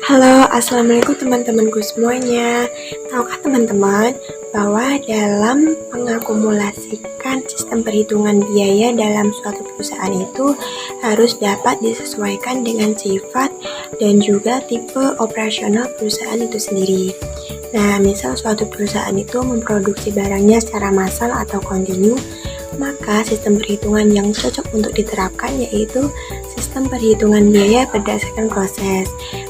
Halo, assalamualaikum teman-temanku semuanya. Tahukah teman-teman bahwa dalam mengakumulasikan sistem perhitungan biaya dalam suatu perusahaan itu harus dapat disesuaikan dengan sifat dan juga tipe operasional perusahaan itu sendiri. Nah, misal suatu perusahaan itu memproduksi barangnya secara massal atau kontinu, maka sistem perhitungan yang cocok untuk diterapkan yaitu sistem perhitungan biaya berdasarkan proses.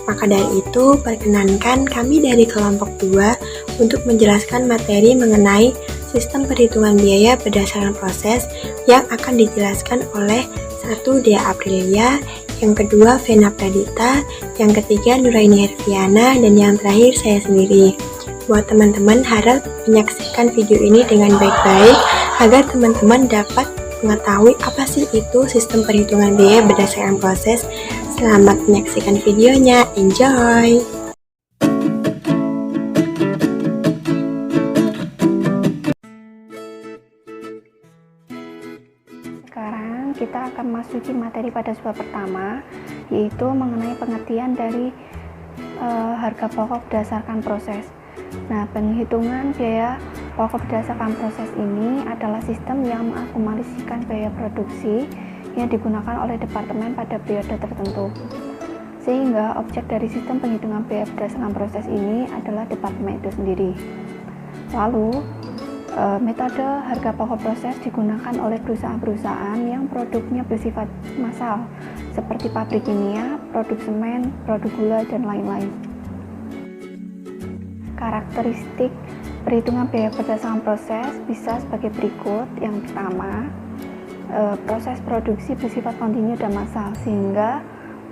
Maka dari itu, perkenankan kami dari kelompok 2 untuk menjelaskan materi mengenai sistem perhitungan biaya berdasarkan proses yang akan dijelaskan oleh satu Dea Aprilia, yang kedua Vena Pradita, yang ketiga Nuraini Herviana, dan yang terakhir saya sendiri. Buat teman-teman harap menyaksikan video ini dengan baik-baik agar teman-teman dapat mengetahui apa sih itu sistem perhitungan biaya berdasarkan proses. Selamat menyaksikan videonya, enjoy! Sekarang kita akan masuki materi pada bab pertama, yaitu mengenai pengertian dari harga pokok berdasarkan proses. Nah, penghitungan biaya pokok berdasarkan proses ini adalah sistem yang mengakumulasikan biaya produksi yang digunakan oleh departemen pada periode tertentu. Sehingga objek dari sistem penghitungan biaya berdasarkan proses ini adalah departemen itu sendiri. Lalu, metode harga pokok proses digunakan oleh perusahaan-perusahaan yang produknya bersifat massal, seperti pabrik kimia, produk semen, produk gula, dan lain-lain. Karakteristik perhitungan biaya berdasarkan proses bisa sebagai berikut. Yang pertama, proses produksi bersifat kontinu dan massal, sehingga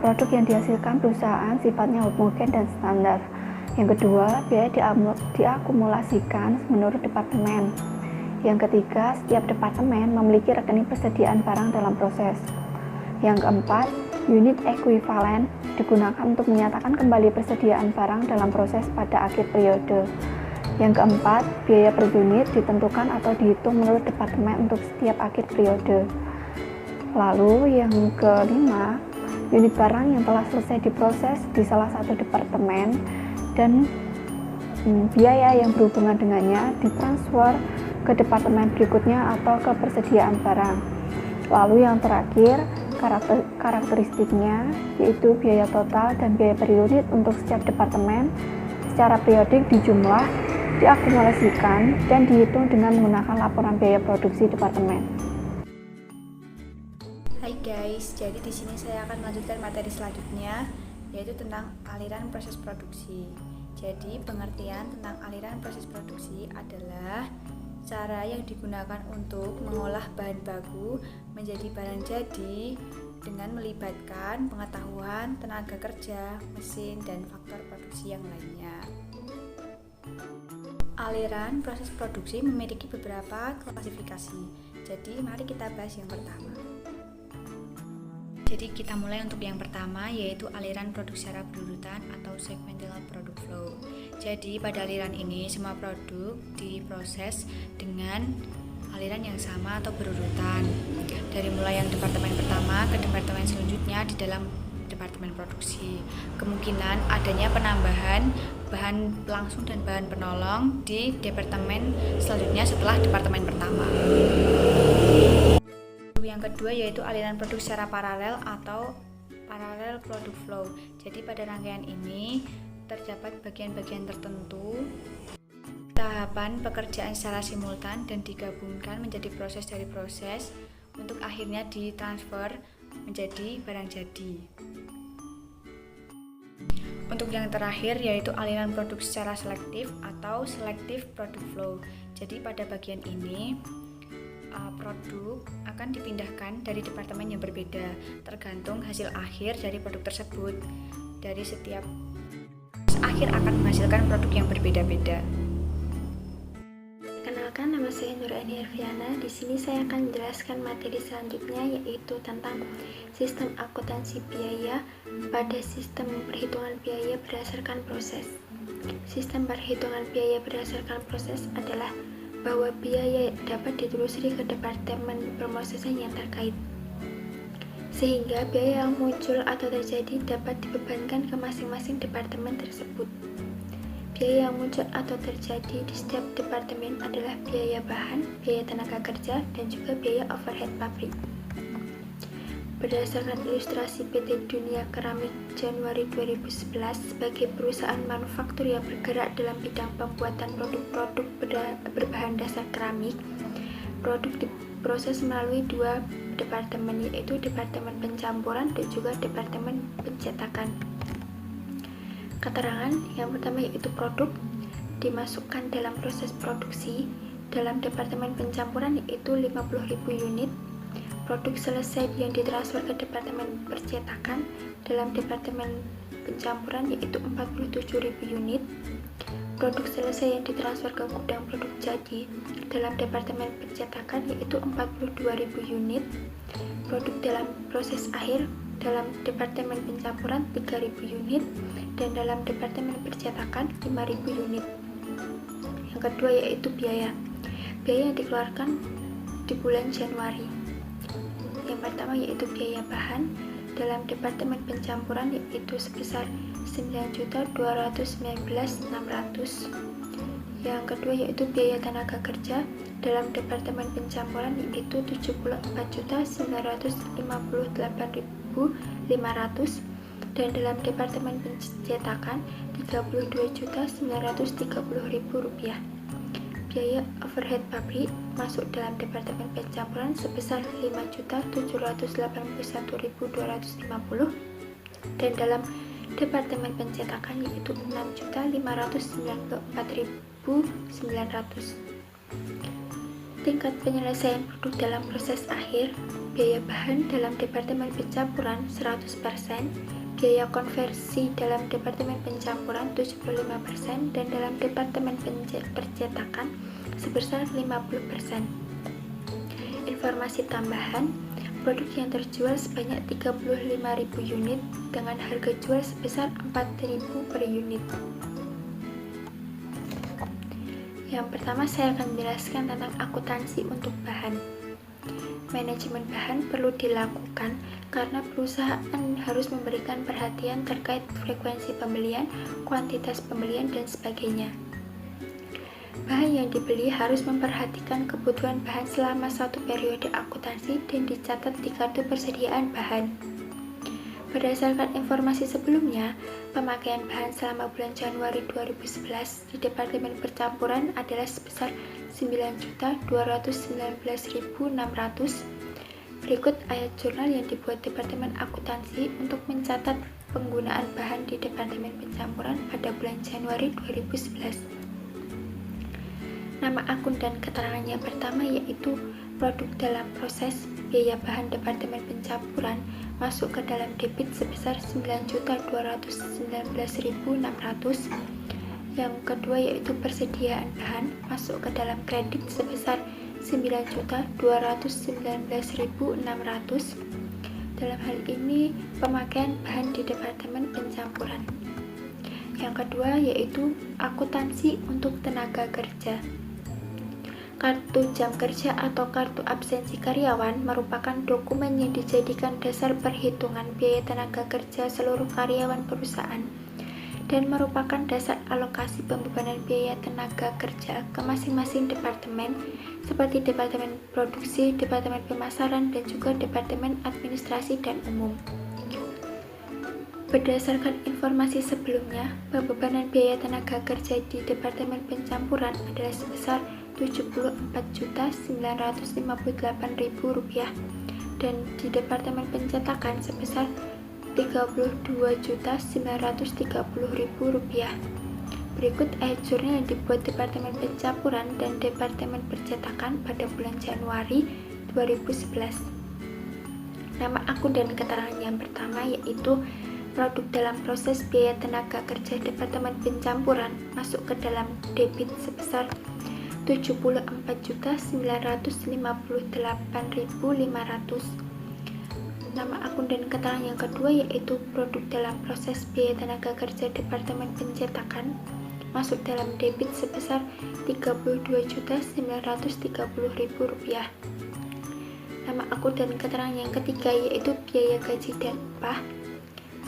produk yang dihasilkan perusahaan sifatnya homogen dan standar. Yang kedua, biaya diakumulasikan menurut departemen. Yang ketiga, setiap departemen memiliki rekening persediaan barang dalam proses. Yang keempat, unit ekuivalen digunakan untuk menyatakan kembali persediaan barang dalam proses pada akhir periode. Yang keempat, biaya per unit ditentukan atau dihitung menurut departemen untuk setiap akhir periode. Lalu yang kelima, unit barang yang telah selesai diproses di salah satu departemen dan biaya yang berhubungan dengannya ditransfer ke departemen berikutnya atau ke persediaan barang. Lalu yang terakhir, karakteristiknya yaitu biaya total dan biaya per unit untuk setiap departemen secara periodik dijumlah, diakumulasikan, dan dihitung dengan menggunakan laporan biaya produksi departemen. Hai guys, jadi di sini saya akan melanjutkan materi selanjutnya, yaitu tentang aliran proses produksi. Jadi pengertian tentang aliran proses produksi adalah cara yang digunakan untuk mengolah bahan baku menjadi barang jadi dengan melibatkan pengetahuan, tenaga kerja, mesin, dan faktor produksi yang lainnya. Aliran proses produksi memiliki beberapa klasifikasi. Jadi mari kita bahas yang pertama. Jadi kita mulai untuk yang pertama, yaitu aliran produk secara berurutan atau segmental product flow. Jadi pada aliran ini semua produk diproses dengan aliran yang sama atau berurutan, dari mulai yang departemen pertama ke departemen selanjutnya di dalam departemen produksi. Kemungkinan adanya penambahan bahan langsung dan bahan penolong di departemen selanjutnya setelah departemen pertama. Yang kedua yaitu aliran produk secara paralel atau parallel product flow. Jadi pada rangkaian ini terdapat bagian-bagian tertentu tahapan pekerjaan secara simultan dan digabungkan menjadi proses dari proses untuk akhirnya ditransfer menjadi barang jadi. Untuk yang terakhir yaitu aliran produk secara selektif atau selective product flow. Jadi pada bagian ini produk akan dipindahkan dari departemen yang berbeda tergantung hasil akhir dari produk tersebut. Dari setiap akhir akan menghasilkan produk yang berbeda-beda. Kenalkan, nama saya Nuraini Herviana. Di sini saya akan menjelaskan materi selanjutnya, yaitu tentang sistem akuntansi biaya pada sistem perhitungan biaya berdasarkan proses. Sistem perhitungan biaya berdasarkan proses adalah bahwa biaya dapat ditelusuri ke departemen pemrosesan yang terkait. sehingga biaya yang muncul atau terjadi dapat dibebankan ke masing-masing departemen tersebut. Biaya yang muncul atau terjadi di setiap departemen adalah biaya bahan, biaya tenaga kerja, dan juga biaya overhead pabrik. Berdasarkan ilustrasi PT Dunia Keramik Januari 2011 sebagai perusahaan manufaktur yang bergerak dalam bidang pembuatan produk-produk berbahan dasar keramik, produk diproses melalui dua departemen, yaitu Departemen Pencampuran dan juga Departemen Pencetakan. Keterangan yang pertama yaitu produk dimasukkan dalam proses produksi dalam Departemen Pencampuran yaitu 50.000 unit. Produk selesai yang ditransfer ke Departemen Percetakan dalam Departemen Pencampuran yaitu 47.000 unit. Produk selesai yang ditransfer ke gudang produk jadi dalam Departemen Percetakan yaitu 42.000 unit. Produk dalam proses akhir dalam Departemen Pencampuran 3.000 unit dan dalam Departemen Percetakan 5.000 unit. Yang kedua yaitu biaya yang dikeluarkan di bulan Januari. Yang pertama yaitu biaya bahan dalam Departemen Pencampuran yaitu sebesar 9.219.600. Yang kedua yaitu biaya tenaga kerja dalam Departemen Pencampuran yaitu 74.958.500 dan dalam Departemen Pencetakan 32.930.000 rupiah. Biaya overhead pabrik masuk dalam Departemen Pencampuran sebesar 5.781.250 dan dalam Departemen Pencetakan yaitu 6.594.900. Tingkat penyelesaian produk dalam proses akhir, biaya bahan dalam Departemen Pencampuran 100%, biaya konversi dalam Departemen Pencampuran 75% dan dalam Departemen Percetakan sebesar 50%. Informasi tambahan, produk yang terjual sebanyak 35.000 unit dengan harga jual sebesar 4.000 per unit. Yang pertama saya akan menjelaskan tentang akuntansi untuk bahan. Manajemen bahan perlu dilakukan karena perusahaan harus memberikan perhatian terkait frekuensi pembelian, kuantitas pembelian, dan sebagainya. Bahan yang dibeli harus memperhatikan kebutuhan bahan selama satu periode akuntansi dan dicatat di kartu persediaan bahan. Berdasarkan informasi sebelumnya, pemakaian bahan selama bulan Januari 2011 di Departemen Percampuran adalah sebesar 9.219.600. Berikut ayat jurnal yang dibuat Departemen Akuntansi untuk mencatat penggunaan bahan di Departemen Pencampuran pada bulan Januari 2011. Nama akun dan keterangan yang pertama yaitu produk dalam proses biaya bahan Departemen Pencampuran masuk ke dalam debit sebesar 9.219.600. Yang kedua yaitu persediaan bahan masuk ke dalam kredit sebesar 9.219.600. Dalam hal ini pemakaian bahan di Departemen Pencampuran. Yang kedua yaitu akuntansi untuk tenaga kerja. Kartu jam kerja atau kartu absensi karyawan merupakan dokumen yang dijadikan dasar perhitungan biaya tenaga kerja seluruh karyawan perusahaan dan merupakan dasar alokasi pembebanan biaya tenaga kerja ke masing-masing departemen seperti Departemen Produksi, Departemen Pemasaran, dan juga Departemen Administrasi dan Umum. Berdasarkan informasi sebelumnya, pembebanan biaya tenaga kerja di Departemen Pencampuran adalah sebesar Rp74.958.000 dan di Departemen Pencetakan sebesar Rp32.930.000. Berikut ayat jurnal yang dibuat Departemen Pencampuran dan Departemen Percetakan pada bulan Januari 2011. Nama akun dan keterangan yang pertama yaitu produk dalam proses biaya tenaga kerja Departemen Pencampuran masuk ke dalam debit sebesar Rp74.958.500. Nama akun dan keterangan yang kedua yaitu produk dalam proses biaya tenaga kerja Departemen Pencetakan masuk dalam debit sebesar Rp32.930.000. Nama Nama akun dan keterangan yang ketiga yaitu biaya gaji dan upah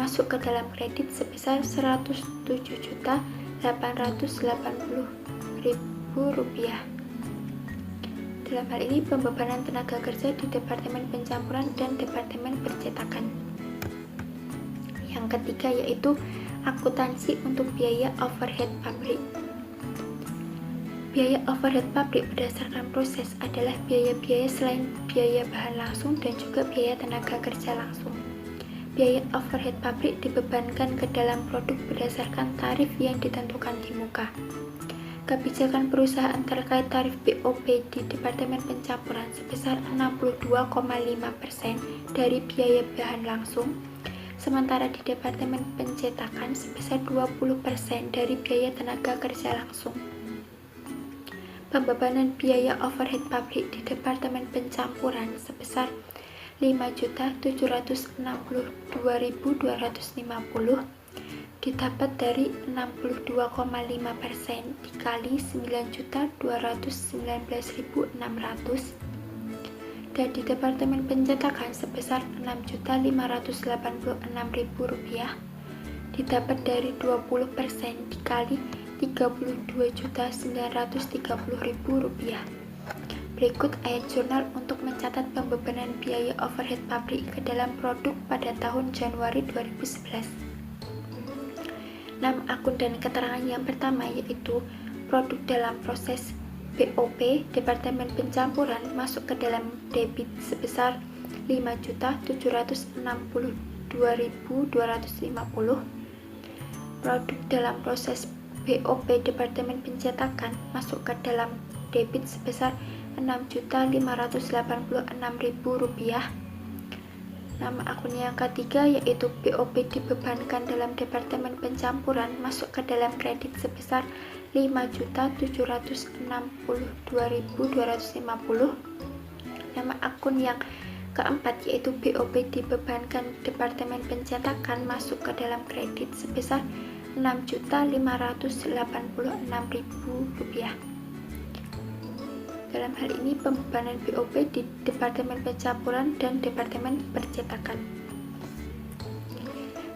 masuk ke dalam kredit sebesar Rp107.880.000. Dalam hal ini pembebanan tenaga kerja di Departemen Pencampuran dan Departemen Percetakan. Yang ketiga yaitu akuntansi untuk biaya overhead pabrik. Biaya overhead pabrik berdasarkan proses adalah biaya-biaya selain biaya bahan langsung dan juga biaya tenaga kerja langsung. Biaya overhead pabrik dibebankan ke dalam produk berdasarkan tarif yang ditentukan di muka. Kebijakan perusahaan terkait tarif BOP di Departemen Pencampuran sebesar 62,5% dari biaya bahan langsung, sementara di Departemen Pencetakan sebesar 20% dari biaya tenaga kerja langsung. Pembebanan biaya overhead pabrik di Departemen Pencampuran sebesar Rp5.762.250 didapat dari 62,5% dikali 9.219.600 dan di Departemen Pencetakan sebesar Rp6.586.000 didapat dari 20% dikali Rp32.930.000. Berikut ayat jurnal untuk mencatat pembebanan biaya overhead pabrik ke dalam produk pada tahun Januari 2011. Nama akun dan keterangan yang pertama yaitu produk dalam proses BOP Departemen Pencampuran masuk ke dalam debit sebesar Rp5.762.250. Produk dalam proses BOP Departemen Pencetakan masuk ke dalam debit sebesar Rp6.586.000. Nama akun yang ketiga yaitu BOP dibebankan dalam Departemen Pencampuran masuk ke dalam kredit sebesar Rp5.762.250. Nama akun yang keempat yaitu BOP dibebankan Departemen Pencetakan masuk ke dalam kredit sebesar Rp6.586.000. Dalam hal ini pembebanan BOP di Departemen Pencampuran dan Departemen Percetakan.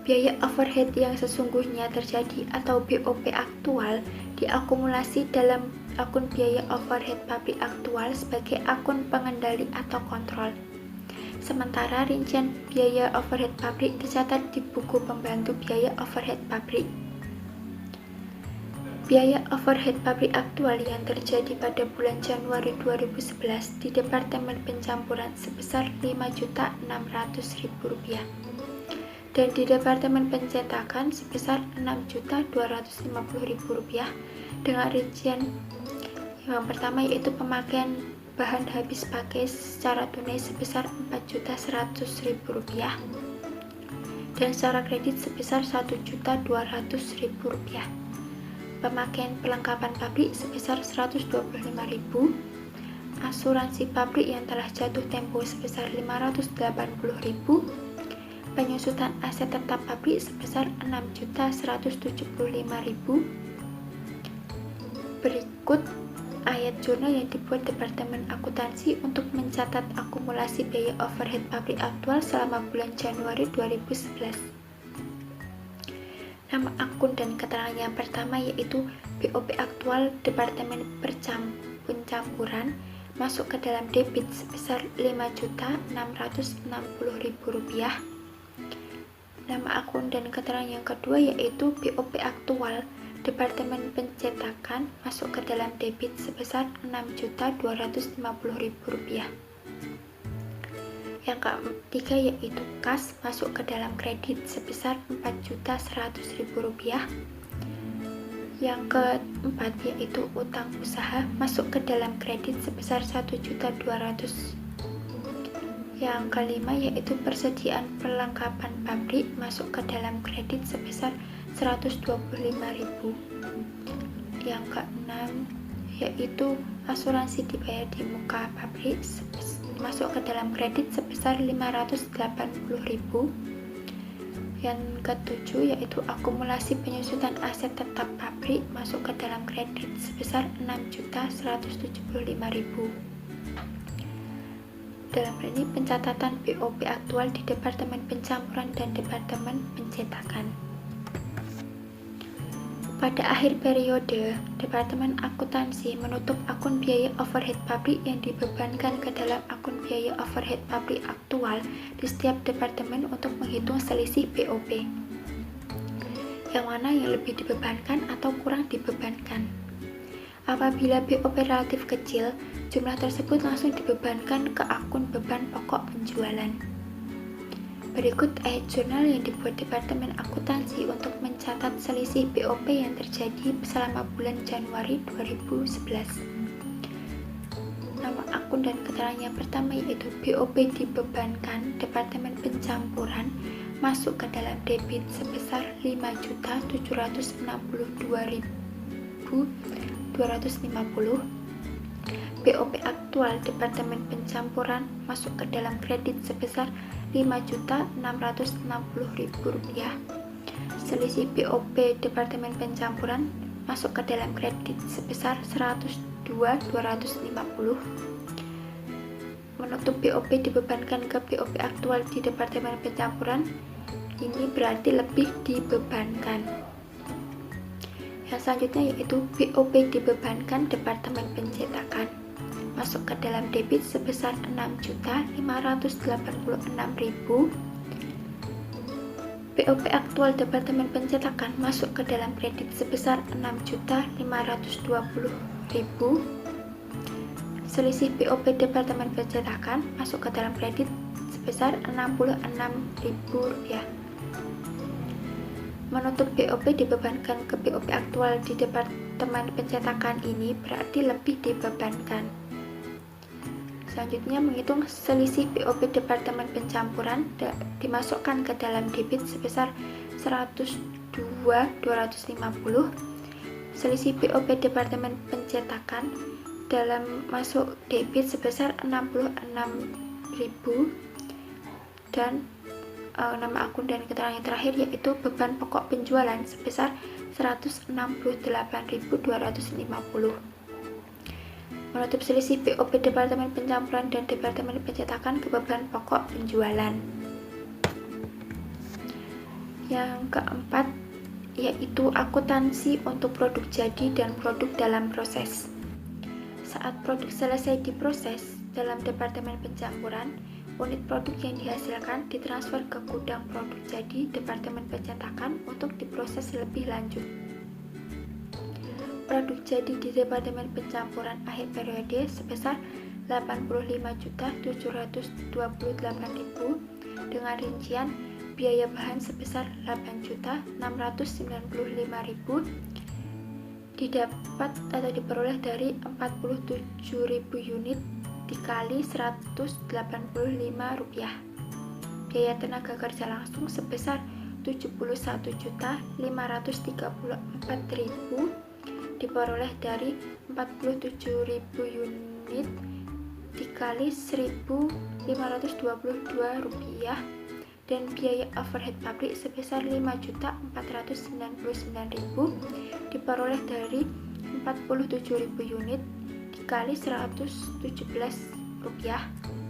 Biaya overhead yang sesungguhnya terjadi atau BOP aktual diakumulasi dalam akun biaya overhead pabrik aktual sebagai akun pengendali atau kontrol. Sementara rincian biaya overhead pabrik tercatat di buku pembantu biaya overhead pabrik. Biaya overhead pabrik aktual yang terjadi pada bulan Januari 2011 di Departemen Pencampuran sebesar Rp5.600.000 dan di Departemen Pencetakan sebesar Rp6.250.000 dengan rincian yang pertama yaitu pemakaian bahan habis pakai secara tunai sebesar Rp4.100.000 dan secara kredit sebesar Rp1.200.000. Pemakaian perlengkapan pabrik sebesar Rp125.000, asuransi pabrik yang telah jatuh tempo sebesar Rp580.000, penyusutan aset tetap pabrik sebesar Rp6.175.000. Berikut ayat jurnal yang dibuat Departemen Akuntansi untuk mencatat akumulasi biaya overhead pabrik aktual selama bulan Januari 2011. Nama akun dan keterangan yang pertama yaitu BOP aktual Departemen Pencampuran masuk ke dalam debit sebesar Rp5.660.000. Nama akun dan keterangan yang kedua yaitu BOP aktual Departemen Pencetakan masuk ke dalam debit sebesar Rp6.250.000. Yang ketiga yaitu kas masuk ke dalam kredit sebesar Rp4.100.000. Yang keempat yaitu utang usaha masuk ke dalam kredit sebesar Rp1.200.000. Yang kelima yaitu persediaan perlengkapan pabrik masuk ke dalam kredit sebesar Rp125.000. Yang keenam yaitu asuransi dibayar di muka pabrik masuk ke dalam kredit sebesar Rp580.000. Yang ketujuh yaitu akumulasi penyusutan aset tetap pabrik masuk ke dalam kredit sebesar Rp6.175.000. dalam hal ini pencatatan BOP aktual di Departemen Pencampuran dan Departemen Pencetakan. Pada akhir periode, Departemen Akuntansi menutup akun biaya overhead pabrik yang dibebankan ke dalam akun biaya overhead pabrik aktual di setiap departemen untuk menghitung selisih BOP. Yang mana yang lebih dibebankan atau kurang dibebankan. Apabila BOP relatif kecil, jumlah tersebut langsung dibebankan ke akun beban pokok penjualan. Berikut ayat jurnal yang dibuat Departemen Akuntansi untuk mencatat selisih BOP yang terjadi selama bulan Januari 2011. Nama akun dan keterangan yang pertama yaitu BOP dibebankan Departemen Pencampuran masuk ke dalam debit sebesar 5.762.250. BOP aktual Departemen Pencampuran masuk ke dalam kredit sebesar Rp5.660.000. Selisih BOP Departemen Pencampuran masuk ke dalam kredit sebesar Rp102.250. Menutup BOP dibebankan ke BOP aktual di Departemen Pencampuran, ini berarti lebih dibebankan. Yang selanjutnya yaitu BOP dibebankan Departemen Pencetakan masuk ke dalam debit sebesar Rp6.586.000. BOP aktual Departemen Pencetakan masuk ke dalam kredit sebesar Rp6.520.000. Selisih BOP Departemen Pencetakan masuk ke dalam kredit sebesar Rp66.000. Menutup BOP dibebankan ke BOP aktual di Departemen Pencetakan ini berarti lebih dibebankan. Selanjutnya menghitung selisih BOP Departemen Pencampuran dimasukkan ke dalam debit sebesar Rp102.250. Selisih BOP Departemen Pencetakan dalam masuk debit sebesar Rp66.000 dan nama akun dan keterangan yang terakhir yaitu beban pokok penjualan sebesar Rp168.250. Menutup selisih BOP Departemen Pencampuran dan Departemen Pencetakan ke beban pokok penjualan. Yang keempat yaitu akuntansi untuk produk jadi dan produk dalam proses. Saat produk selesai diproses dalam Departemen Pencampuran, unit produk yang dihasilkan ditransfer ke gudang produk jadi Departemen Pencetakan untuk diproses lebih lanjut. Produk jadi di Departemen Pencampuran akhir periode sebesar Rp87.728.000 dengan rincian biaya bahan sebesar Rp8.695.000 didapat atau diperoleh dari 47.000 unit dikali Rp185. Biaya tenaga kerja langsung sebesar Rp71.534.000 diperoleh dari 47.000 unit dikali Rp1.522 dan biaya overhead pabrik sebesar Rp5.499.000 diperoleh dari 47.000 unit dikali Rp117.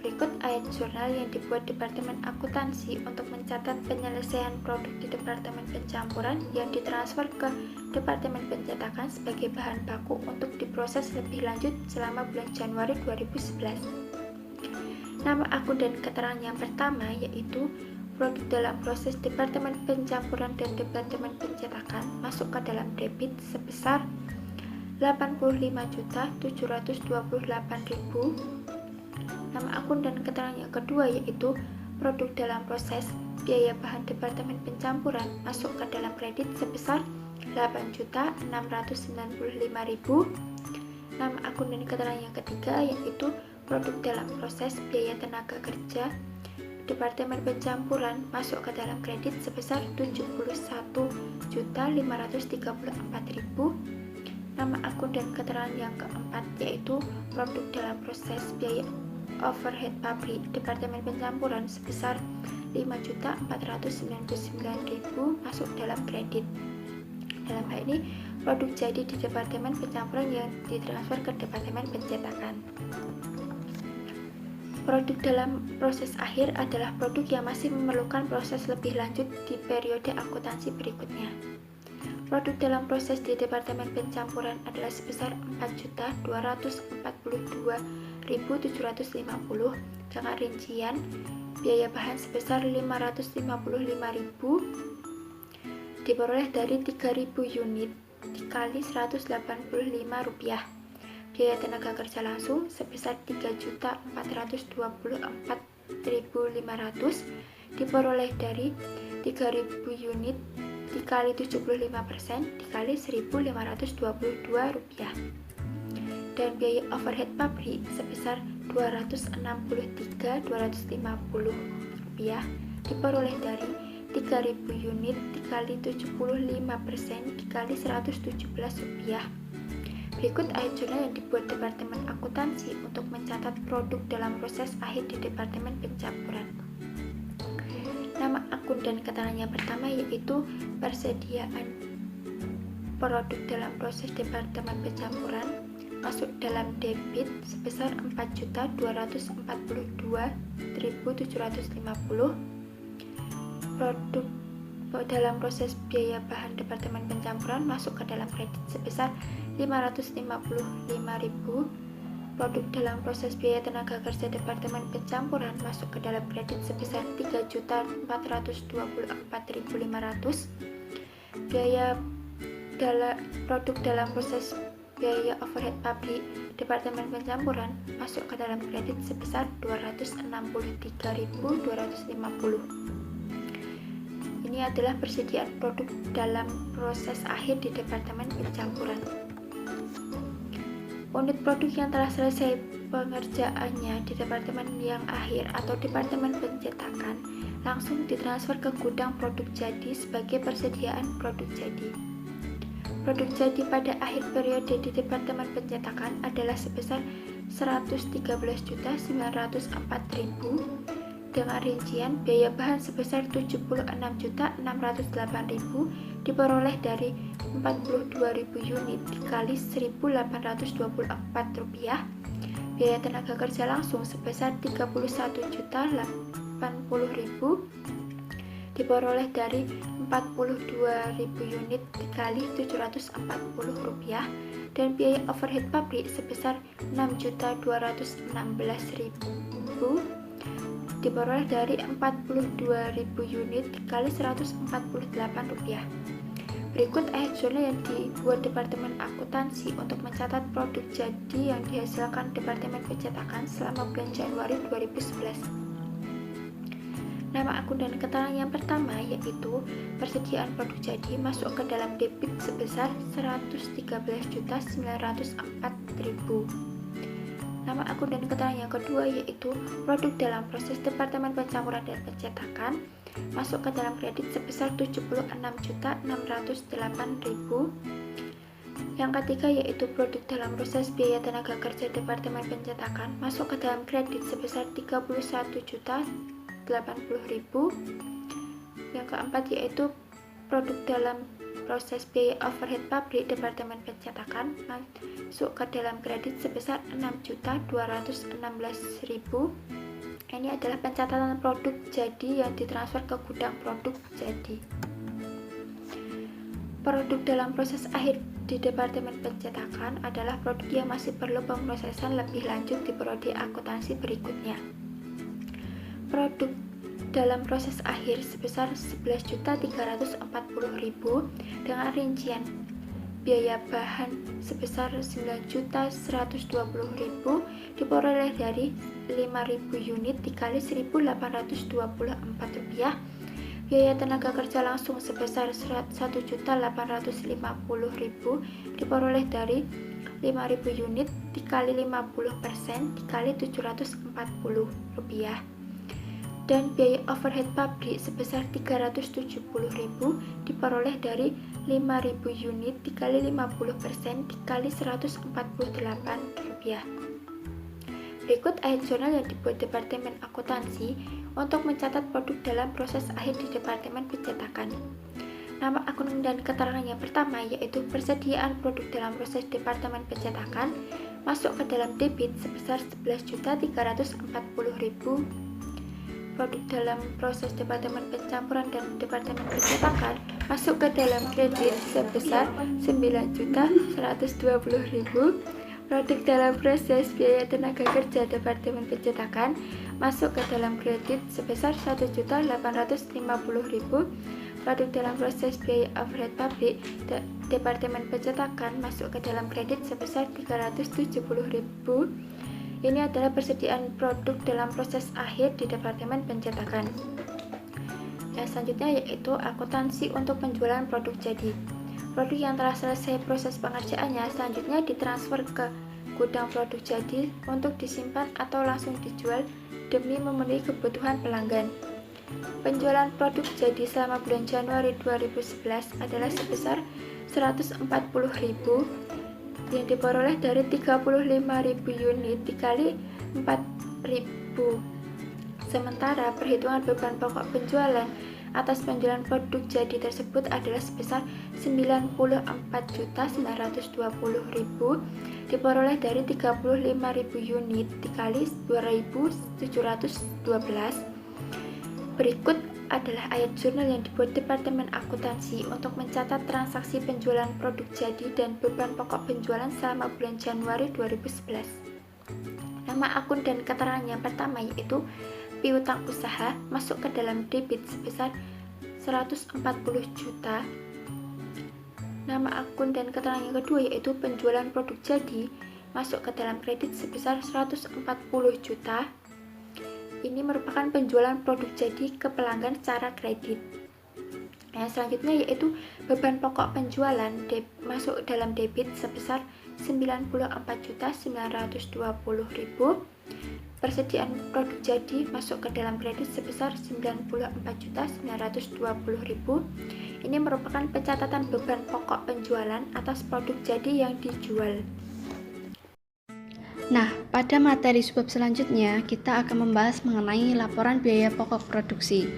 Berikut ayat jurnal yang dibuat Departemen Akuntansi untuk mencatat penyelesaian produk di Departemen Pencampuran yang ditransfer ke Departemen Pencetakan sebagai bahan baku untuk diproses lebih lanjut selama bulan Januari 2011. Nama akun dan keterangan yang pertama yaitu produk dalam proses Departemen Pencampuran dan Departemen Pencetakan masuk ke dalam debit sebesar Rp85.728.000. Nama akun dan keterangan yang kedua yaitu produk dalam proses biaya bahan Departemen Pencampuran masuk ke dalam kredit sebesar Rp8.695.000. Nama akun dan keterangan yang ketiga yaitu produk dalam proses biaya tenaga kerja Departemen Pencampuran masuk ke dalam kredit sebesar Rp71.534.000. Nama akun dan keterangan yang keempat yaitu produk dalam proses biaya overhead pabrik Departemen Pencampuran sebesar Rp5.499.000 masuk dalam kredit. Dalam hal ini, produk jadi di Departemen Pencampuran yang ditransfer ke Departemen Pencetakan. Produk dalam proses akhir adalah produk yang masih memerlukan proses lebih lanjut di periode akuntansi berikutnya. Produk dalam proses di Departemen Pencampuran adalah sebesar 4.242.750 dengan rincian biaya bahan sebesar 555.000 diperoleh dari 3.000 unit dikali Rp185. Biaya tenaga kerja langsung sebesar 3.424.500 diperoleh dari 3.000 unit dikali 75% dikali Rp1.522, dan biaya overhead pabrik sebesar Rp263.250 diperoleh dari 3.000 unit dikali 75% dikali Rp117. Berikut ayat jurnal yang dibuat Departemen Akuntansi untuk mencatat produk dalam proses akhir di Departemen Pencampuran. Nama akun dan keterangan yang pertama yaitu persediaan produk dalam proses Departemen Pencampuran masuk dalam debit sebesar 4.242.750. Produk dalam proses biaya bahan Departemen Pencampuran masuk ke dalam kredit sebesar 555.000. Produk dalam proses biaya tenaga kerja Departemen Pencampuran masuk ke dalam kredit sebesar 3.424.500. Biaya produk dalam proses biaya overhead pabrik Departemen Pencampuran masuk ke dalam kredit sebesar 263.250. Ini adalah persediaan produk dalam proses akhir di Departemen Pencampuran. Unit produk yang telah selesai pengerjaannya di departemen yang akhir atau departemen pencetakan langsung ditransfer ke gudang produk jadi sebagai persediaan produk jadi. Produk jadi pada akhir periode di departemen pencetakan adalah sebesar 113.904.000 dengan rincian biaya bahan sebesar 76.608.000 diperoleh dari 42.000 unit dikali Rp1.824. Biaya tenaga kerja langsung sebesar 31.080.000 diperoleh dari 42.000 unit dikali Rp740, dan biaya overhead pabrik sebesar 6.216.000 diperoleh dari 42.000 unit dikali Rp148. Berikut ayat jurnal yang dibuat Departemen Akuntansi untuk mencatat produk jadi yang dihasilkan Departemen Pencetakan selama bulan Januari 2011. Nama akun dan keterangan yang pertama yaitu persediaan produk jadi masuk ke dalam debit sebesar 113.904.000. Nama akun dan keterangan yang kedua yaitu produk dalam proses Departemen Pencampuran dan Pencetakan masuk ke dalam kredit sebesar 76.608.000. Yang ketiga yaitu produk dalam proses biaya tenaga kerja Departemen Pencetakan masuk ke dalam kredit sebesar 31.080.000. Yang keempat yaitu produk dalam proses biaya overhead pabrik Departemen Pencetakan masuk ke dalam kredit sebesar 6.216.000. Ini adalah pencatatan produk jadi yang ditransfer ke gudang produk jadi. Produk dalam proses akhir di Departemen Pencetakan adalah produk yang masih perlu pemrosesan lebih lanjut di periode akuntansi berikutnya. Produk dalam proses akhir sebesar 11.340.000 dengan rincian biaya bahan sebesar 9.120.000 diperoleh dari 5.000 unit dikali Rp1.824. Biaya tenaga kerja langsung sebesar 1.850.000 diperoleh dari 5.000 unit dikali 50% dikali Rp740. Dan biaya overhead pabrik sebesar 370.000 diperoleh dari 5.000 unit dikali 50% dikali Rp148. Berikut ayat jurnal yang dibuat Departemen Akuntansi untuk mencatat produk dalam proses akhir di Departemen Pencetakan. Nama akun dan keterangan yang pertama yaitu persediaan produk dalam proses Departemen Pencetakan masuk ke dalam debit sebesar 11.340.000. Produk dalam proses Departemen Pencampuran dan Departemen Pencetakan masuk ke dalam kredit sebesar 9.120.000. Produk dalam proses biaya tenaga kerja Departemen Pencetakan masuk ke dalam kredit sebesar 1.850.000. Produk dalam proses biaya overhead pabrik Departemen Pencetakan masuk ke dalam kredit sebesar 370.000. Ini adalah persediaan produk dalam proses akhir di Departemen Pencetakan. Yang selanjutnya yaitu akuntansi untuk penjualan produk jadi. Produk yang telah selesai proses pengerjaannya selanjutnya ditransfer ke gudang produk jadi untuk disimpan atau langsung dijual demi memenuhi kebutuhan pelanggan. Penjualan produk jadi selama bulan Januari 2011 adalah sebesar 140.000 yang diperoleh dari 35.000 unit dikali 4.000. Sementara perhitungan beban pokok penjualan atas penjualan produk jadi tersebut adalah sebesar 94.920.000 diperoleh dari 35.000 unit dikali 2.712. Berikut adalah ayat jurnal yang dibuat Departemen Akuntansi untuk mencatat transaksi penjualan produk jadi dan beban pokok penjualan selama bulan Januari 2011. Nama akun dan keterangan yang pertama yaitu piutang usaha masuk ke dalam debit sebesar 140 juta. Nama akun dan keterangan yang kedua yaitu penjualan produk jadi masuk ke dalam kredit sebesar 140 juta. Ini merupakan penjualan produk jadi ke pelanggan secara kredit. Yang selanjutnya yaitu beban pokok penjualan masuk dalam debit sebesar 94.920.000. Persediaan produk jadi masuk ke dalam kredit sebesar 94.920.000. Ini merupakan pencatatan beban pokok penjualan atas produk jadi yang dijual. Nah, pada materi subbab selanjutnya, kita akan membahas mengenai laporan biaya pokok produksi.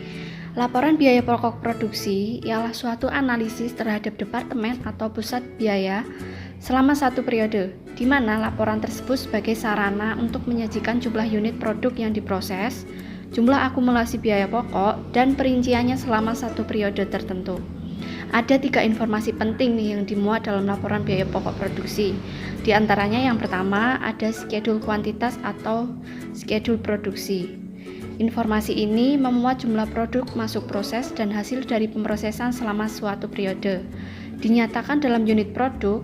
Laporan biaya pokok produksi ialah suatu analisis terhadap departemen atau pusat biaya selama satu periode, di mana laporan tersebut sebagai sarana untuk menyajikan jumlah unit produk yang diproses, jumlah akumulasi biaya pokok, dan perinciannya selama satu periode tertentu. Ada 3 informasi penting nih yang dimuat dalam laporan biaya pokok produksi. Di antaranya yang pertama ada schedule kuantitas atau schedule produksi. Informasi ini memuat jumlah produk masuk proses dan hasil dari pemrosesan selama suatu periode. Dinyatakan dalam unit produk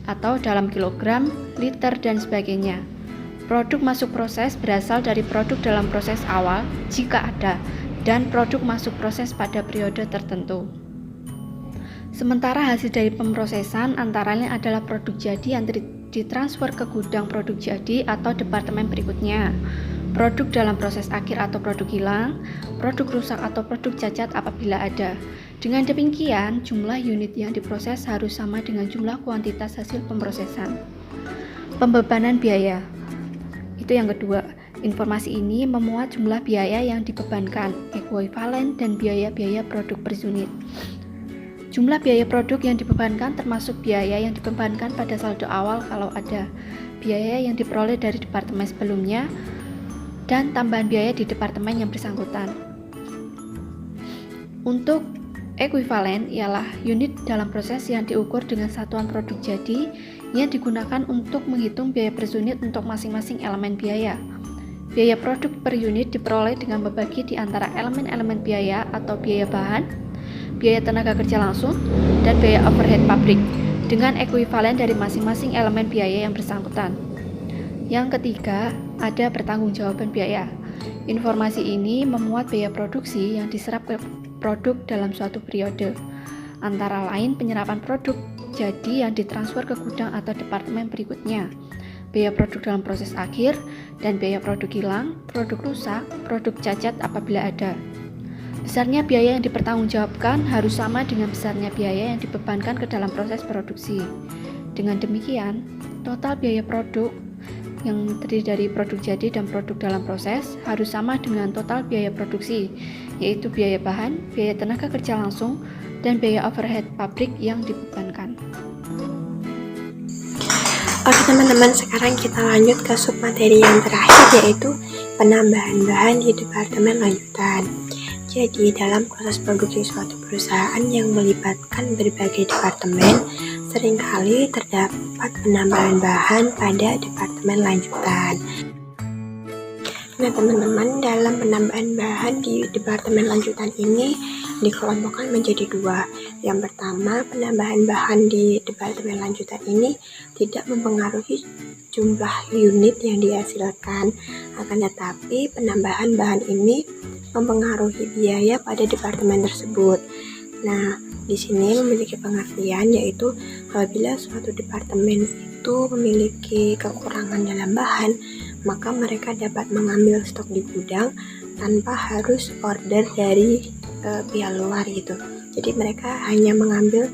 atau dalam kilogram, liter, dan sebagainya. Produk masuk proses berasal dari produk dalam proses awal jika ada, dan produk masuk proses pada periode tertentu. Sementara hasil dari pemrosesan antaranya adalah produk jadi yang ditransfer ke gudang produk jadi atau departemen berikutnya, produk dalam proses akhir atau produk hilang, produk rusak atau produk cacat apabila ada. Dengan demikian, jumlah unit yang diproses harus sama dengan jumlah kuantitas hasil pemrosesan. Pembebanan biaya. Itu yang kedua. Informasi ini memuat jumlah biaya yang dibebankan, ekuivalen, dan biaya-biaya produk per unit. Jumlah biaya produk yang dibebankan termasuk biaya yang dibebankan pada saldo awal kalau ada, biaya yang diperoleh dari departemen sebelumnya, dan tambahan biaya di departemen yang bersangkutan. Untuk ekuivalen ialah unit dalam proses yang diukur dengan satuan produk jadi yang digunakan untuk menghitung biaya per unit untuk masing-masing elemen biaya. Biaya produk per unit diperoleh dengan membagi di antara elemen-elemen biaya atau biaya bahan, biaya tenaga kerja langsung, dan biaya overhead pabrik dengan ekuivalen dari masing-masing elemen biaya yang bersangkutan. Yang ketiga, ada pertanggungjawaban biaya. Informasi ini memuat biaya produksi yang diserap ke produk dalam suatu periode, antara lain penyerapan produk jadi yang ditransfer ke gudang atau departemen berikutnya, biaya produk dalam proses akhir, dan biaya produk hilang, produk rusak, produk cacat apabila ada. Besarnya biaya yang dipertanggungjawabkan harus sama dengan besarnya biaya yang dibebankan ke dalam proses produksi. Dengan demikian, total biaya produk yang terdiri dari produk jadi dan produk dalam proses harus sama dengan total biaya produksi, yaitu biaya bahan, biaya tenaga kerja langsung, dan biaya overhead pabrik yang dibebankan. Oke teman-teman, sekarang kita lanjut ke submateri yang terakhir, yaitu penambahan bahan di departemen lanjutan. Jadi dalam proses produksi suatu perusahaan yang melibatkan berbagai departemen, seringkali terdapat penambahan bahan pada departemen lanjutan. Nah teman-teman, dalam penambahan bahan di departemen lanjutan ini dikelompokkan menjadi dua. Yang pertama, penambahan bahan di departemen lanjutan ini tidak mempengaruhi jumlah unit yang dihasilkan, akan tetapi penambahan bahan ini mempengaruhi biaya pada departemen tersebut. Nah, di sini memiliki pengertian, yaitu apabila suatu departemen itu memiliki kekurangan dalam bahan, maka mereka dapat mengambil stok di gudang tanpa harus order dari pihak luar gitu. Jadi mereka hanya mengambil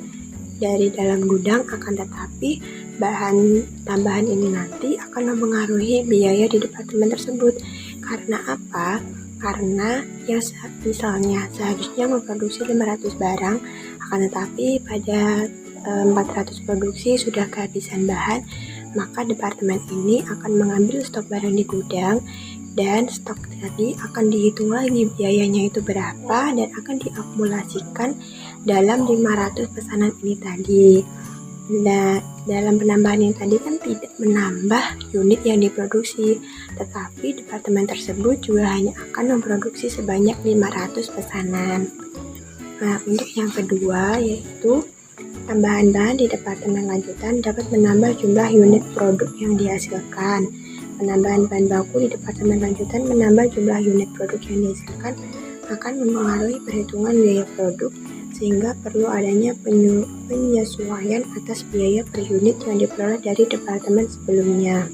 dari dalam gudang, akan tetapi bahan tambahan ini nanti akan mempengaruhi biaya di departemen tersebut. Karena apa? Karena yang misalnya seharusnya memproduksi 500 barang, akan tetapi pada 400 produksi sudah kehabisan bahan, maka departemen ini akan mengambil stok barang di gudang, dan stok tadi akan dihitung lagi biayanya itu berapa dan akan diakumulasikan dalam 500 pesanan ini tadi. Nah, dalam penambahan ini tadi kan tidak menambah unit yang diproduksi, tetapi departemen tersebut juga hanya akan memproduksi sebanyak 500 pesanan. Nah, untuk yang kedua yaitu tambahan bahan di departemen lanjutan dapat menambah jumlah unit produk yang dihasilkan. Penambahan bahan baku di departemen lanjutan menambah jumlah unit produk yang dihasilkan akan mempengaruhi perhitungan biaya produk, sehingga perlu adanya penyesuaian atas biaya per unit yang diperoleh dari departemen sebelumnya.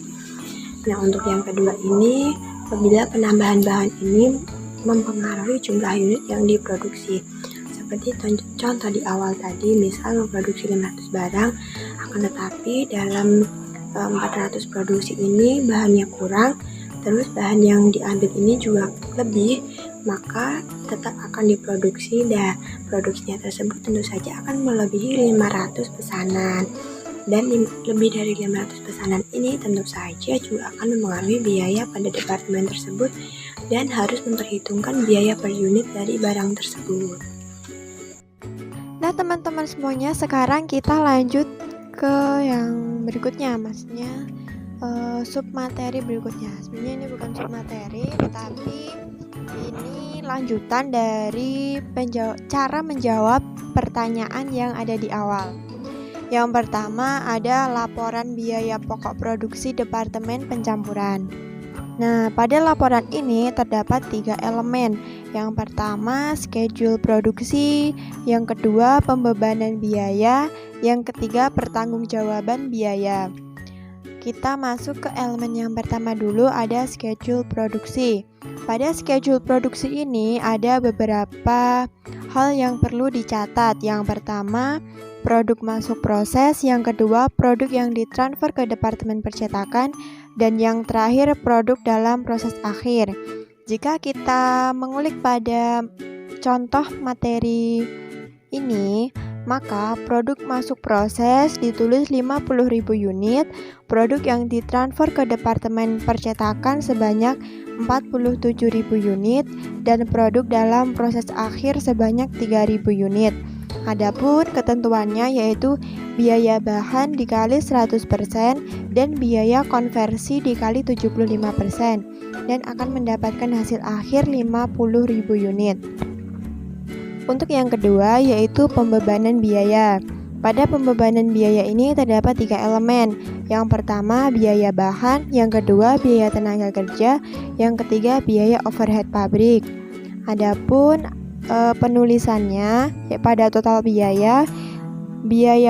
Nah, untuk yang kedua ini, apabila penambahan bahan ini mempengaruhi jumlah unit yang diproduksi. Seperti contoh di awal tadi, misal memproduksi 500 barang, akan tetapi dalam 400 produksi ini bahannya kurang, terus bahan yang diambil ini juga lebih, maka tetap akan diproduksi dan produksinya tersebut tentu saja akan melebihi 500 pesanan. Dan lebih dari 500 pesanan ini tentu saja juga akan mempengaruhi biaya pada departemen tersebut dan harus memperhitungkan biaya per unit dari barang tersebut. Nah teman-teman semuanya, sekarang kita lanjut ke yang berikutnya, maksudnya submateri berikutnya. Sebenarnya ini bukan submateri, tetapi ini lanjutan dari cara menjawab pertanyaan yang ada di awal. Yang pertama ada laporan biaya pokok produksi Departemen Pencampuran. Nah, pada laporan ini terdapat 3 elemen. Yang pertama, schedule produksi, yang kedua, pembebanan biaya, yang ketiga, pertanggungjawaban biaya. Kita masuk ke elemen yang pertama dulu, ada schedule produksi. Pada schedule produksi ini ada beberapa hal yang perlu dicatat. Yang pertama, produk masuk proses, yang kedua, produk yang ditransfer ke departemen percetakan, dan yang terakhir produk dalam proses akhir. Jika kita mengulik pada contoh materi ini, maka produk masuk proses ditulis 50.000 unit, produk yang ditransfer ke departemen percetakan sebanyak 47.000 unit, dan produk dalam proses akhir sebanyak 3.000 unit. Adapun ketentuannya yaitu biaya bahan dikali 100% dan biaya konversi dikali 75%, dan akan mendapatkan hasil akhir 50.000 unit. Untuk yang kedua yaitu pembebanan biaya. Pada pembebanan biaya ini terdapat 3 elemen. Yang pertama biaya bahan, yang kedua biaya tenaga kerja, yang ketiga biaya overhead pabrik. Adapun penulisannya pada total biaya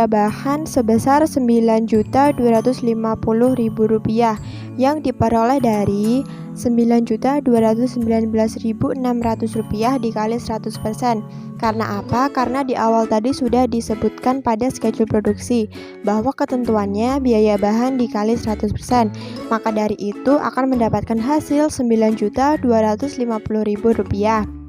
bahan sebesar Rp9.250.000 yang diperoleh dari Rp9.219.600 dikali 100%. Karena apa? Karena di awal tadi sudah disebutkan pada schedule produksi bahwa ketentuannya biaya bahan dikali 100%. Maka dari itu akan mendapatkan hasil Rp9.250.000.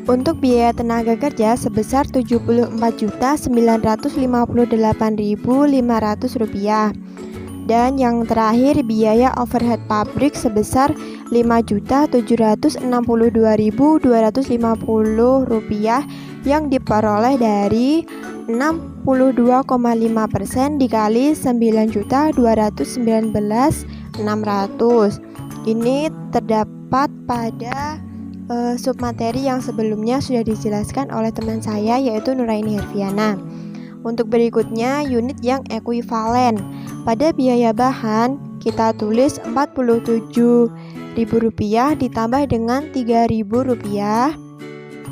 Untuk biaya tenaga kerja sebesar Rp74.958.500. Dan yang terakhir biaya overhead pabrik sebesar Rp5.762.250 yang diperoleh dari 62,5% dikali 9.219.600. Ini terdapat pada submateri yang sebelumnya sudah dijelaskan oleh teman saya, yaitu Nuraini Herviana. Untuk berikutnya unit yang ekuivalen. Pada biaya bahan kita tulis Rp47.000 ditambah dengan Rp3.000.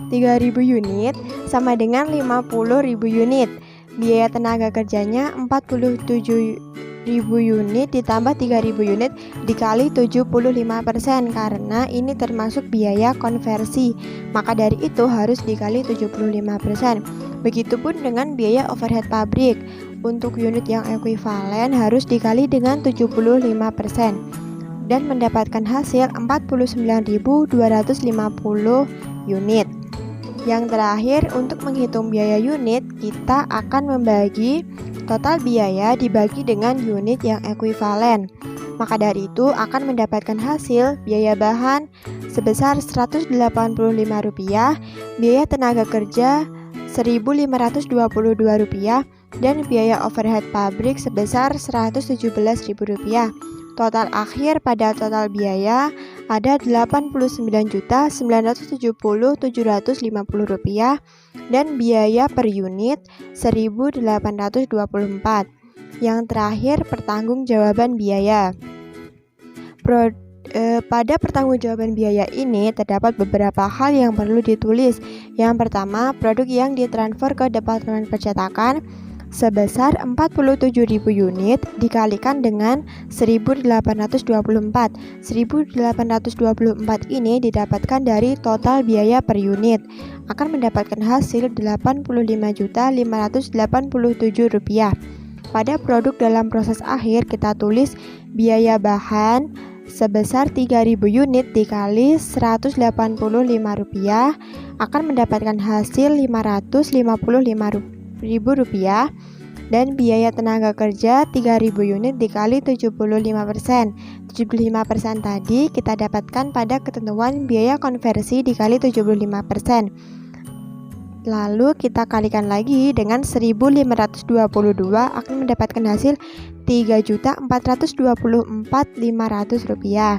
3.000 unit sama dengan 50.000 unit. Biaya tenaga kerjanya 47.000 unit ditambah 3.000 unit dikali 75%, karena ini termasuk biaya konversi. Maka dari itu harus dikali 75%. Begitupun dengan biaya overhead pabrik. Untuk unit yang ekuivalen harus dikali dengan 75% dan mendapatkan hasil 49.250 unit. Yang terakhir, untuk menghitung biaya unit, kita akan membagi total biaya dibagi dengan unit yang ekuivalen. Maka dari itu akan mendapatkan hasil biaya bahan sebesar Rp185, biaya tenaga kerja Rp1.522, dan biaya overhead pabrik sebesar Rp117.000. Total akhir pada total biaya ada Rp89.970.750 dan biaya per unit Rp1.824. Yang terakhir, pertanggungjawaban biaya. Pada pertanggungjawaban biaya ini terdapat beberapa hal yang perlu ditulis. Yang pertama, produk yang ditransfer ke Departemen Percetakan sebesar 47.000 unit dikalikan dengan 1.824. 1.824 ini didapatkan dari total biaya per unit, akan mendapatkan hasil Rp85.587. Pada produk dalam proses akhir kita tulis biaya bahan sebesar 3.000 unit dikali Rp185 akan mendapatkan hasil Rp555.000, dan biaya tenaga kerja 3.000 unit dikali 75%. 75% tadi kita dapatkan pada ketentuan biaya konversi dikali 75%. Lalu kita kalikan lagi dengan 1.522 akan mendapatkan hasil Rp3.424.500.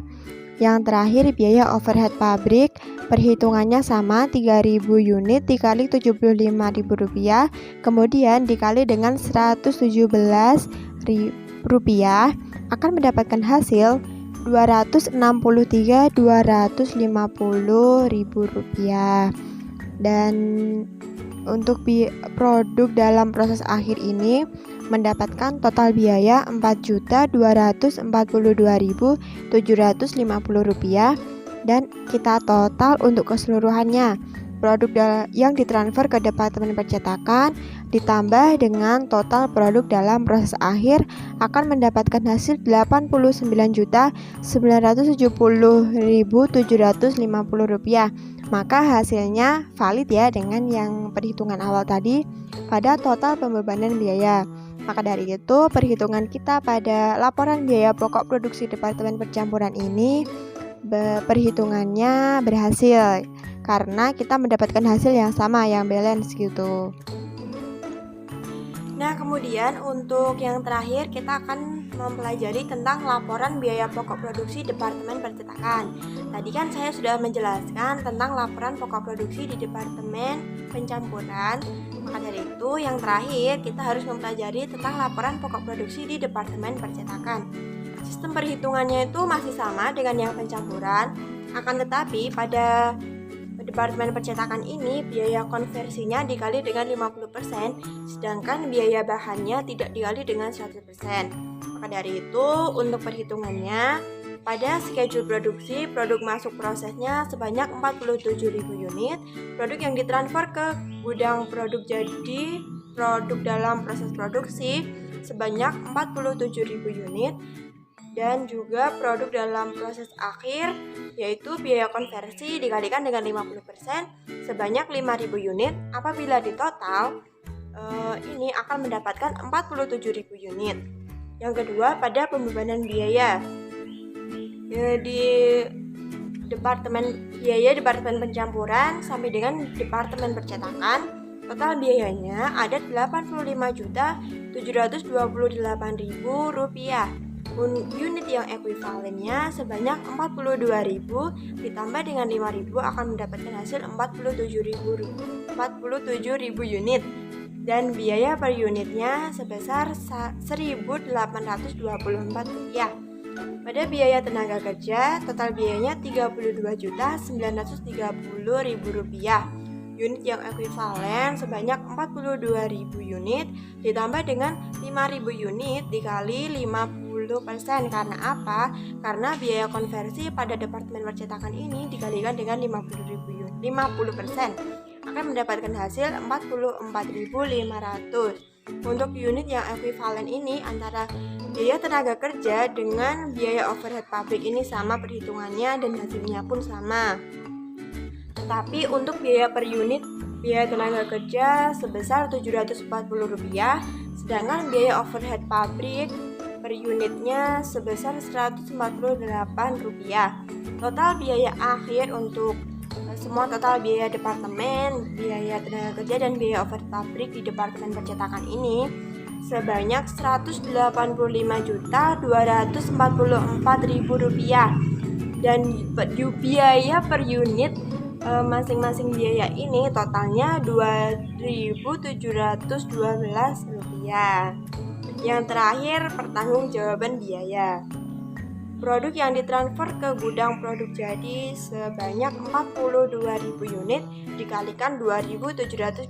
Yang terakhir biaya overhead pabrik, perhitungannya sama, 3.000 unit dikali Rp75.000 kemudian dikali dengan Rp117.000 akan mendapatkan hasil Rp263.250.000. Dan untuk produk dalam proses akhir ini mendapatkan total biaya Rp4.242.750 dan kita total untuk keseluruhannya. Produk yang ditransfer ke Departemen Percetakan ditambah dengan total produk dalam proses akhir akan mendapatkan hasil Rp89.970.750. Maka hasilnya valid ya dengan yang perhitungan awal tadi pada total pembebanan biaya. Maka dari itu perhitungan kita pada laporan biaya pokok produksi Departemen Percampuran ini perhitungannya berhasil karena kita mendapatkan hasil yang sama, yang balance gitu. Nah, kemudian untuk yang terakhir kita akan mempelajari tentang laporan biaya pokok produksi Departemen Percetakan. Tadi kan saya sudah menjelaskan tentang laporan pokok produksi di Departemen Pencampuran. Maka dari itu yang terakhir kita harus mempelajari tentang laporan pokok produksi di Departemen Percetakan. Sistem perhitungannya itu masih sama dengan yang pencampuran, akan tetapi pada Departemen Percetakan ini biaya konversinya dikali dengan 50%, sedangkan biaya bahannya tidak dikali dengan 100%. Maka dari itu untuk perhitungannya, pada schedule produksi, produk masuk prosesnya sebanyak 47.000 unit, produk yang ditransfer ke gudang produk jadi produk dalam proses produksi sebanyak 47.000 unit, dan juga produk dalam proses akhir yaitu biaya konversi dikalikan dengan 50% sebanyak 5.000 unit. Apabila ditotal, ini akan mendapatkan 47.000 unit. Yang kedua, pada pembebanan biaya. Di Departemen Pencampuran sampai dengan Departemen Percetakan, total biayanya ada Rp85.728.000. Unit yang ekuivalennya sebanyak 42.000 ditambah dengan 5.000 akan mendapatkan hasil 47.000 unit, dan biaya per unitnya sebesar Rp1.824. Pada biaya tenaga kerja, total biayanya Rp32.930.000. Unit yang ekuivalen sebanyak 42.000 unit ditambah dengan 5.000 unit dikali 50%. Karena apa? Karena biaya konversi pada Departemen Percetakan ini dikalikan dengan 50% akan mendapatkan hasil 44.500. Untuk unit yang ekuivalen ini antara biaya tenaga kerja dengan biaya overhead pabrik ini sama perhitungannya dan hasilnya pun sama. Tetapi untuk biaya per unit, biaya tenaga kerja sebesar Rp740, sedangkan biaya overhead pabrik per unitnya sebesar Rp148. Total biaya akhir untuk semua total biaya departemen, biaya tenaga kerja, dan biaya overhead pabrik di Departemen Percetakan ini sebanyak Rp180.244.000. Dan biaya per unit masing-masing biaya ini totalnya Rp2.712. Yang terakhir, pertanggungjawaban biaya. Produk yang ditransfer ke gudang produk jadi sebanyak 42.000 unit dikalikan 2.712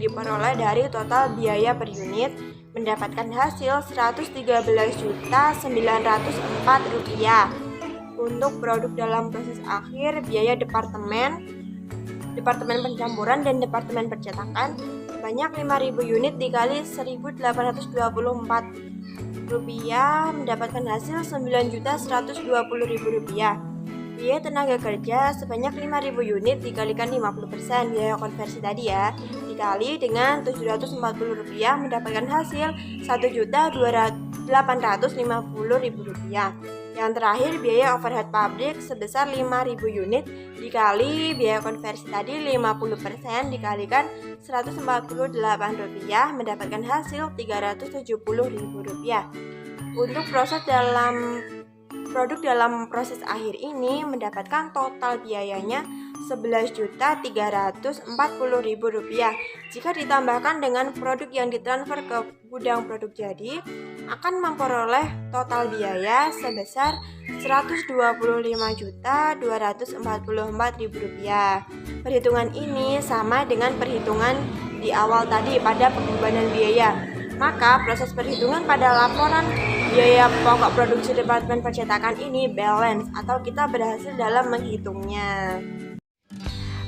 diperoleh dari total biaya per unit, mendapatkan hasil Rp113.904. Untuk produk dalam proses akhir, biaya Departemen Pencampuran dan Departemen Percetakan sebanyak 5.000 unit dikali Rp1.824 mendapatkan hasil Rp9.120.000. Biaya tenaga kerja sebanyak 5.000 unit dikalikan 50% biaya konversi tadi ya, dikali dengan Rp740 mendapatkan hasil Rp1.850.000. Yang terakhir, biaya overhead pabrik sebesar 5.000 unit dikali biaya konversi tadi 50% dikalikan Rp148 mendapatkan hasil Rp370.000. Untuk produk dalam proses akhir ini mendapatkan total biayanya Rp11.340.000. Jika ditambahkan dengan produk yang ditransfer ke gudang produk jadi, akan memperoleh total biaya sebesar Rp125.244.000. Perhitungan ini sama dengan perhitungan di awal tadi pada pembebanan biaya. Maka proses perhitungan pada laporan biaya pokok produksi Departemen Percetakan ini balance atau kita berhasil dalam menghitungnya.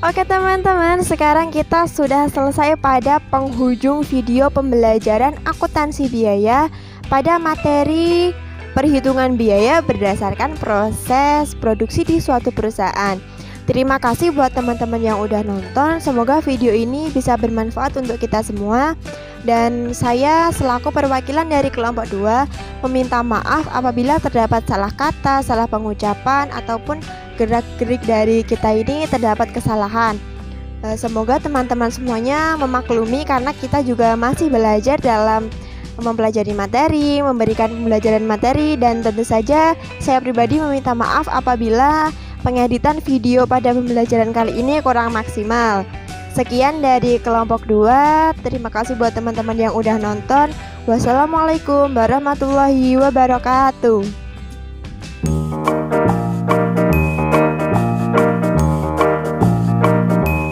Oke teman-teman, sekarang kita sudah selesai pada penghujung video pembelajaran akuntansi biaya pada materi perhitungan biaya berdasarkan proses produksi di suatu perusahaan. Terima kasih buat teman-teman yang udah nonton. Semoga video ini bisa bermanfaat untuk kita semua. Dan saya selaku perwakilan dari kelompok 2 meminta maaf apabila terdapat salah kata, salah pengucapan, ataupun gerak-gerik dari kita ini terdapat kesalahan. Semoga teman-teman semuanya memaklumi karena kita juga masih belajar dalam mempelajari materi, memberikan pembelajaran materi, dan tentu saja saya pribadi meminta maaf apabila pengeditan video pada pembelajaran kali ini kurang maksimal. Sekian dari kelompok 2. Terima kasih buat teman-teman yang udah nonton. Wassalamualaikum warahmatullahi wabarakatuh.